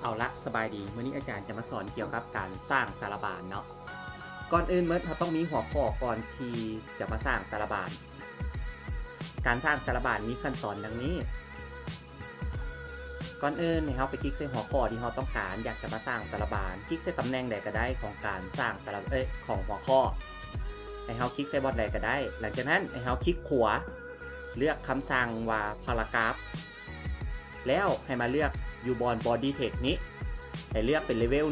เอาละสบายดีวันนี้อาจารย์จะมาสอนเกี่ยวกับการสร้างสารบานเนาะก่อนอื่นเมื่อเราต้องมีหัวข้อก่อนที่จะมาสร้างสารบานการสร้างสารบานมีขั้นตอนดังนี้ก่อนอื่นเราไปคลิกใส่หัวข้อที่เราต้องการอยากจะมาสร้างสารบานคลิกใส่ตำแหน่งใดก็ได้ของการสร้างสารของหัวข้อให้เราคลิกใส่บอทใดก็ได้หลังจากนั้นให้เราคลิกขวาเลือกคำสั่งว่า paragraph แล้วให้มาเลือกอยู่บน body text นี้ให้เลือกเป็นเลเวล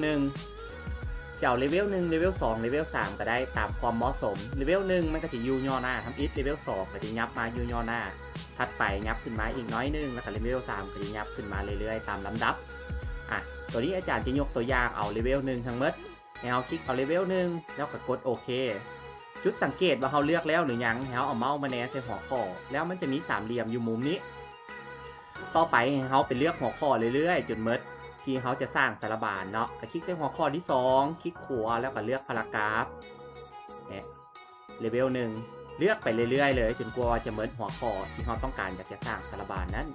1จะเอาเลเวล1เลเวล2เลเวล3ก็ได้ตามความเหมาะสมเลเวล1มันก็จะยูย่อหน้าทำอิทเลเวล2ก็จะยับมายูย่อหน้าถัดไปยับขึ้นมาอีกน้อยนึงแล้วก็เลเวล3ก็จะยับขึ้นมาเรื่อยๆตามลำดับตัวนี้อาจารย์จะยกตัวอย่างเอาเลเวล1ทั้งหมดให้เราคลิกเอาเลเวล1แล้วก็กดโอเคจุดสังเกตว่าเขาเลือกแล้วหรือยังให้เราเอาเมาส์มาแนใส่หัวข้อแล้วมันจะมีสามเหลี่ยมอยู่มุมนี้ต่อไปเขาไปเลือกหัวข้อเรื่อยๆจนเมดที่เขาจะสร้างสารบานเนาะก็คลิกใส่หัวข้อที่2คลิกขวาแล้วก็เลือกพารากราฟเนี่ยเลเวล1เลือกไปเรื่อยๆเลยจนกว่าจะเมดหัวข้อที่เขาต้องการอยากจะสร้างสารบานนั้น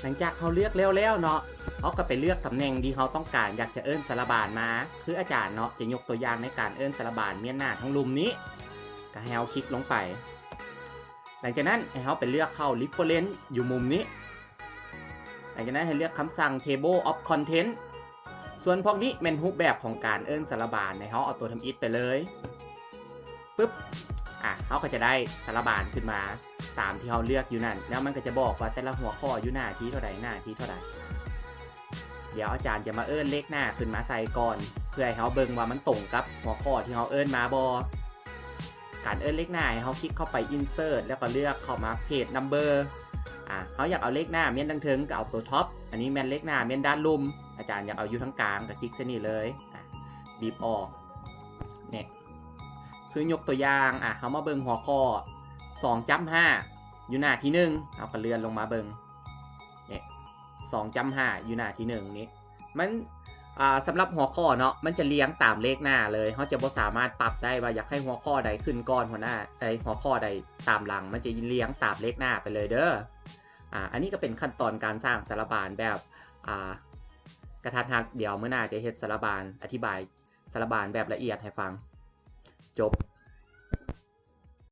หลังจากเขาเลือกแล้วเนาะเขาก็ไปเลือกตำแหน่งที่เขาต้องการอยากจะเอิ้นสารบานมาคืออาจารย์เนาะจะยกตัวอย่างในการเอิ้นสารบานเมียนหน้าทั้งลุมนี้ก็ให้เขาคลิกลงไปหลังจากนั้นให้เขาไปเลือกเข้า reference อยู่มุมนี้หลังจากนั้นให้เลือกคำสั่ง table of content ส่วนพวกนี้เป็นรูปแบบของการเอิ้นสารบานให้เขาเอาตัวทำอิฐไปเลยปึ๊บเขาก็จะได้สารบานขึ้นมาตามที่เขาเลือกอยู่นั่นแล้วมันก็จะบอกว่าแต่ละหัวข้ออยู่หน้าที่เท่าใดหน้าที่เท่าใดเดี๋ยวอาจารย์จะมาเอิ้นเลขหน้าขึ้นมาใส่ก่อนเพื่อให้เขาเบิ่งว่ามันตรงกับหัวข้อที่เขาเอิ้นมาบ่การเอิ้นเลขหน้าให้เขาคลิกเข้าไป insert แล้วก็เลือกเข้ามา page number เขาอยากเอาเลขหน้าเมียนดังเทิงก็เอาตัวท็อปอันนี้แม่นเลขหน้าเมียนด้านลุ่มอาจารย์อยากเอาอยู่ทั้งกลางก็คลิกเส้นนี้เลยบีบออกเนี่ยคือยกตัวอย่างเขามาเบิ่งหัวข้อ 2.5 อยู่หน้าที่1เอาก็เลื่อนลงมาเบิ่งเนี่ย 2.5 อยู่หน้าที่1นี้มันสำหรับหัวข้อเนาะมันจะเรียงตามเลขหน้าเลยเขาจะบ่สามารถปรับได้ว่าอยากให้หัวข้อใดขึ้นก่อนหัวหน้าหัวข้อใดตามหลังมันจะเรียงตามเลขหน้าไปเลยเด้ออันนี้ก็เป็นขั้นตอนการสร้างสารบานแบบกระทัดรัดเดี๋ยวเมื่อหน้าจะเฮ็ดสารบานอธิบายสารบานแบบละเอียดให้ฟังจบ